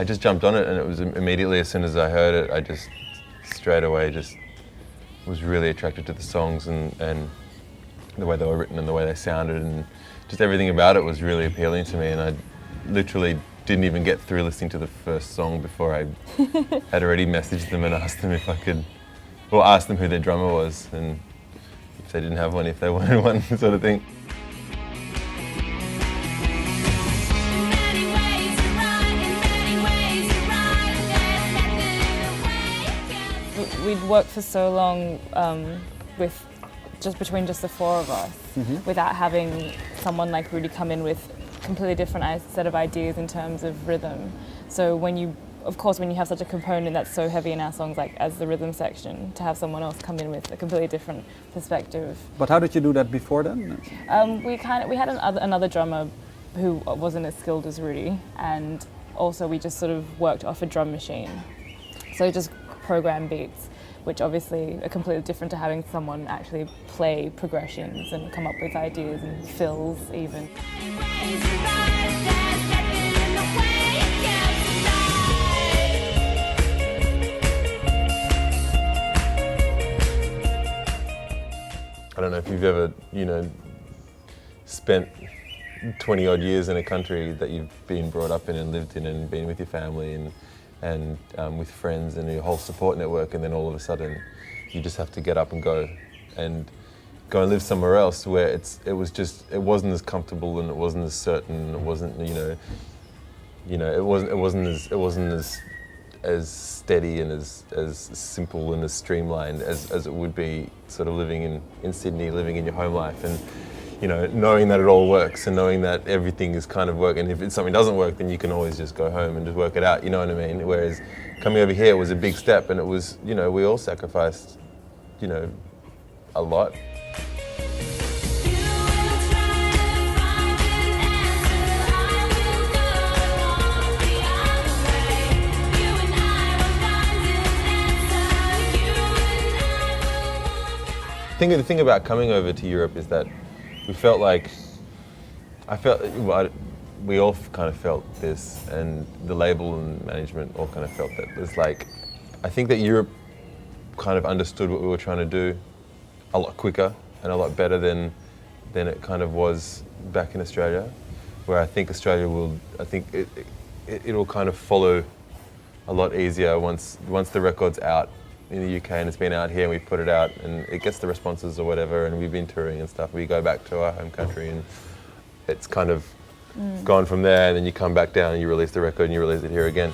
I just jumped on it, and it was immediately, as soon as I heard it, I just straight away just was really attracted to the songs and the way they were written and the way they sounded, and just everything about it was really appealing to me. And I literally didn't even get through listening to the first song before I had already messaged them and asked them if I could, or asked them who their drummer was, and if they didn't have one, if they wanted one, sort of thing. We'd worked for so long with between the four of us, without having someone like Rudy come in with a completely different set of ideas in terms of rhythm. So when you have such a component that's so heavy in our songs, like as the rhythm section, to have someone else come in with a completely different perspective. But how did you do that before then? We had another drummer who wasn't as skilled as Rudy, and also we just sort of worked off a drum machine. So just program beats, which obviously are completely different to having someone actually play progressions and come up with ideas and fills even. I don't know if you've ever, spent 20 odd years in a country that you've been brought up in and lived in and been with your family and with friends and your whole support network, and then all of a sudden you just have to get up and go and live somewhere else where it wasn't as comfortable and it wasn't as certain, it wasn't it wasn't as steady and as simple and as streamlined as it would be sort of living in Sydney, living in your home life, and knowing that it all works and knowing that everything is kind of working. If something doesn't work, then you can always just go home and just work it out, you know what I mean? Whereas coming over here was a big step, and it was, we all sacrificed, a lot. The thing about coming over to Europe is that we felt like, we all kind of felt this, and the label and management all kind of felt that. It's like, I think that Europe kind of understood what we were trying to do a lot quicker and a lot better than it kind of was back in Australia, where I think Australia it'll kind of follow a lot easier once the record's out in the UK and it's been out here and we've put it out and it gets the responses or whatever, and we've been touring and stuff. We go back to our home country and it's kind of gone from there, and then you come back down and you release the record and you release it here again.